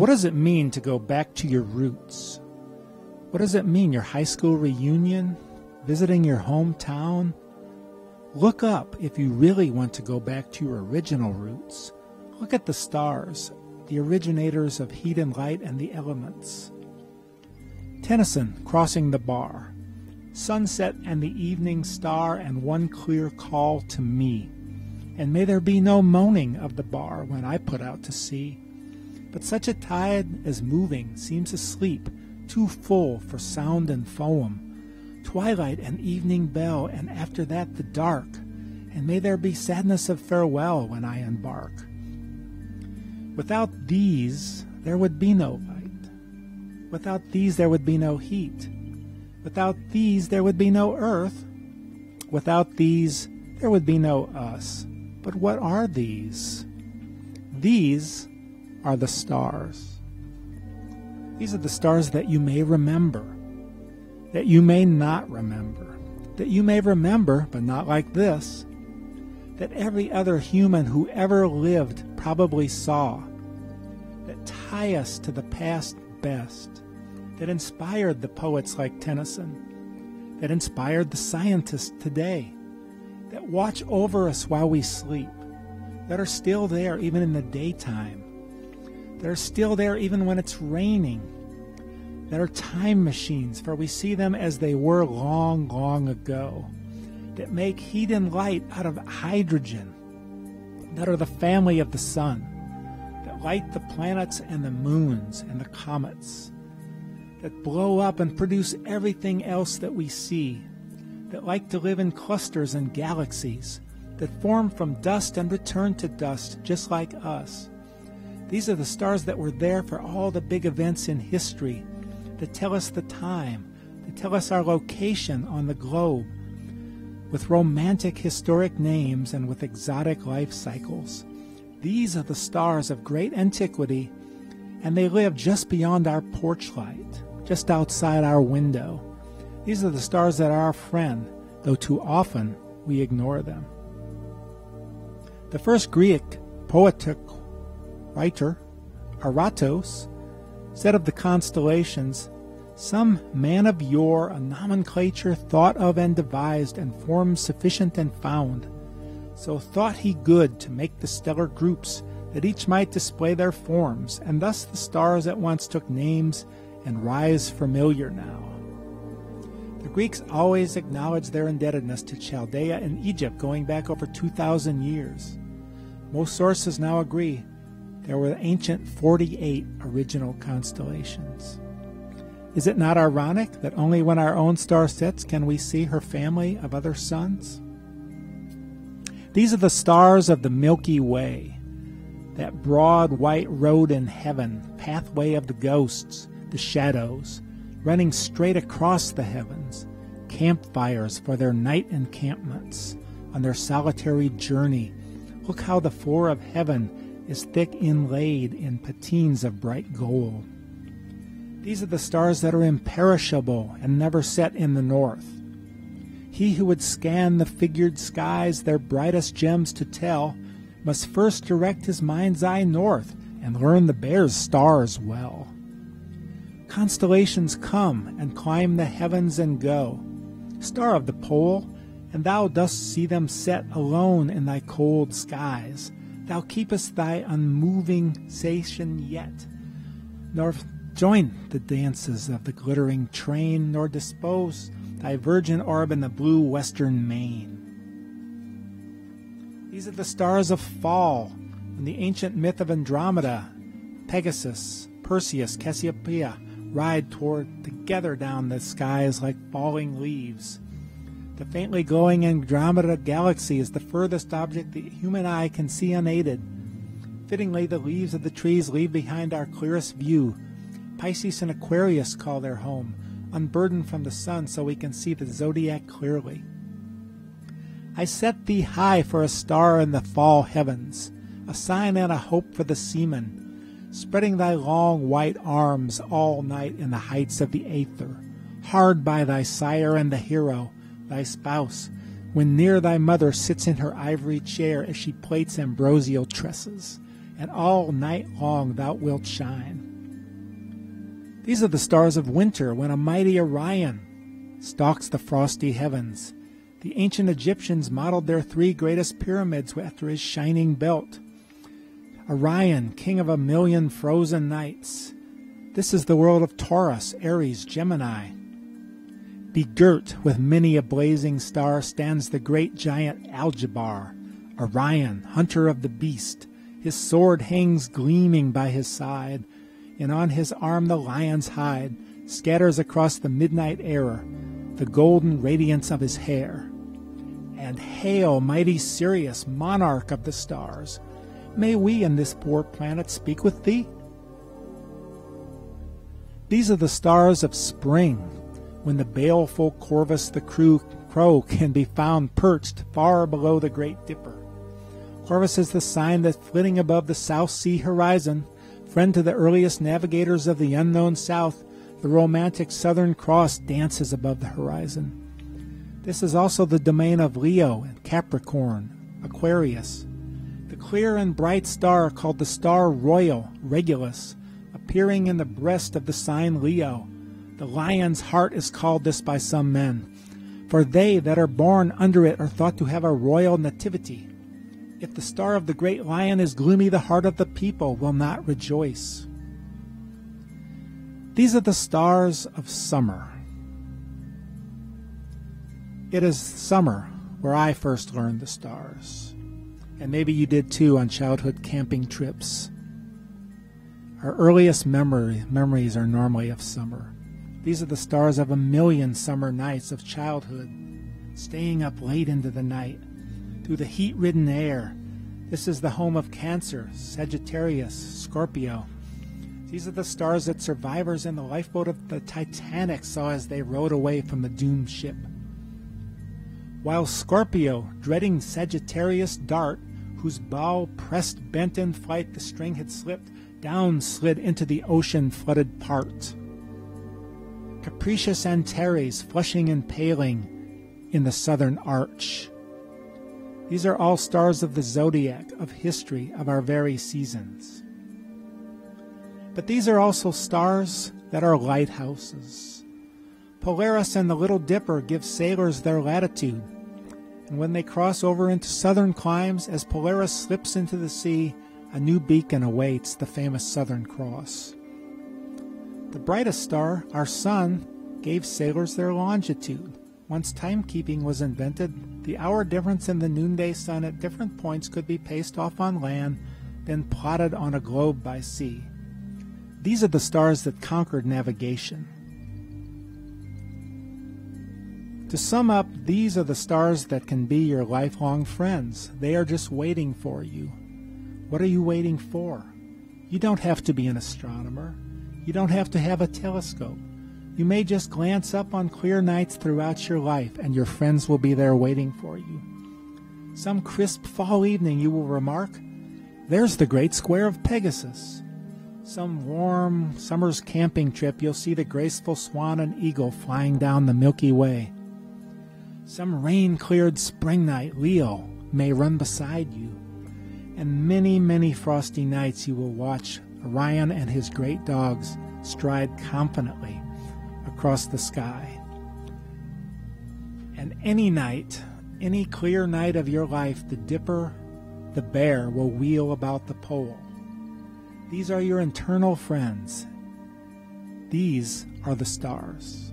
What does it mean to go back to your roots? What does it mean, your high school reunion? Visiting your hometown? Look up if you really want to go back to your original roots. Look at the stars, the originators of heat and light and the elements. Tennyson, Crossing the Bar. Sunset and the evening star and one clear call to me. And may there be no moaning of the bar when I put out to sea. But such a tide as moving seems asleep, too full for sound and foam. Twilight and evening bell, and after that the dark. And may there be sadness of farewell when I embark. Without these, there would be no light. Without these, there would be no heat. Without these, there would be no earth. Without these, there would be no us. But what are these? These are the stars. These are the stars that you may remember, that you may not remember, that you may remember, but not like this, that every other human who ever lived probably saw, that tie us to the past best, that inspired the poets like Tennyson, that inspired the scientists today, that watch over us while we sleep, that are still there even in the daytime, that are still there even when it's raining, that are time machines, for we see them as they were long, long ago, that make heat and light out of hydrogen, that are the family of the sun, that light the planets and the moons and the comets, that blow up and produce everything else that we see, that like to live in clusters and galaxies, that form from dust and return to dust just like us. These are the stars that were there for all the big events in history, that tell us the time, that tell us our location on the globe, with romantic historic names and with exotic life cycles. These are the stars of great antiquity, and they live just beyond our porch light, just outside our window. These are the stars that are our friend, though too often we ignore them. The first Greek poetic writer, Aratos, said of the constellations, "Some man of yore a nomenclature thought of and devised, and forms sufficient and found. So thought he good to make the stellar groups, that each might display their forms, and thus the stars at once took names and rise familiar now." The Greeks always acknowledged their indebtedness to Chaldea and Egypt going back over 2,000 years. Most sources now agree there were ancient 48 original constellations. Is it not ironic that only when our own star sets can we see her family of other suns? These are the stars of the Milky Way, that broad white road in heaven, pathway of the ghosts, the shadows, running straight across the heavens, campfires for their night encampments, on their solitary journey. Look how the floor of heaven is thick inlaid in patines of bright gold. These are the stars that are imperishable and never set in the north. He who would scan the figured skies, their brightest gems to tell, must first direct his mind's eye north and learn the Bear's stars well. Constellations come and climb the heavens and go. Star of the pole, and thou dost see them set alone in thy cold skies. Thou keepest thy unmoving station yet, nor join the dances of the glittering train, nor dispose thy virgin orb in the blue western main. These are the stars of fall, in the ancient myth of Andromeda. Pegasus, Perseus, Cassiopeia ride together down the skies like falling leaves. The faintly glowing Andromeda galaxy is the furthest object the human eye can see unaided. Fittingly, the leaves of the trees leave behind our clearest view. Pisces and Aquarius call their home, unburdened from the sun so we can see the zodiac clearly. I set thee high for a star in the fall heavens, a sign and a hope for the seaman, spreading thy long white arms all night in the heights of the aether, hard by thy sire and the hero, thy spouse, when near thy mother sits in her ivory chair as she plaits ambrosial tresses, and all night long thou wilt shine. These are the stars of winter when a mighty Orion stalks the frosty heavens. The ancient Egyptians modeled their 3 greatest pyramids after his shining belt. Orion, king of 1,000,000 frozen nights. This is the world of Taurus, Aries, Gemini. Begirt with many a blazing star stands the great giant Aldebaran, Orion, hunter of the beast. His sword hangs gleaming by his side, and on his arm the lion's hide scatters across the midnight air the golden radiance of his hair. And hail, mighty Sirius, monarch of the stars, may we in this poor planet speak with thee? These are the stars of spring, when the baleful Corvus the crow can be found perched far below the Great Dipper. Corvus is the sign that flitting above the South Sea horizon, friend to the earliest navigators of the unknown South, the romantic Southern Cross dances above the horizon. This is also the domain of Leo and Capricorn, Aquarius. The clear and bright star called the star royal, Regulus, appearing in the breast of the sign Leo. The lion's heart is called this by some men, for they that are born under it are thought to have a royal nativity. If the star of the great lion is gloomy, the heart of the people will not rejoice. These are the stars of summer. It is summer where I first learned the stars, and maybe you did too on childhood camping trips. Our earliest memories are normally of summer. These are the stars of 1,000,000 summer nights of childhood, staying up late into the night, through the heat-ridden air. This is the home of Cancer, Sagittarius, Scorpio. These are the stars that survivors in the lifeboat of the Titanic saw as they rowed away from the doomed ship. While Scorpio, dreading Sagittarius' dart, whose bow pressed bent in flight the string had slipped, down slid into the ocean-flooded part. Capricious Antares, flushing and paling in the southern arch. These are all stars of the zodiac, of history, of our very seasons. But these are also stars that are lighthouses. Polaris and the Little Dipper give sailors their latitude, and when they cross over into southern climes, as Polaris slips into the sea, a new beacon awaits the famous Southern Cross. The brightest star, our sun, gave sailors their longitude. Once timekeeping was invented, the hour difference in the noonday sun at different points could be paced off on land, then plotted on a globe by sea. These are the stars that conquered navigation. To sum up, these are the stars that can be your lifelong friends. They are just waiting for you. What are you waiting for? You don't have to be an astronomer. You don't have to have a telescope. You may just glance up on clear nights throughout your life, and your friends will be there waiting for you. Some crisp fall evening you will remark, "There's the great square of Pegasus." Some warm summer's camping trip you'll see the graceful swan and eagle flying down the Milky Way. Some rain-cleared spring night Leo may run beside you. And many, many frosty nights you will watch Orion and his great dogs stride confidently across the sky. And any night, any clear night of your life, the Dipper, the Bear, will wheel about the pole. These are your eternal friends. These are the stars.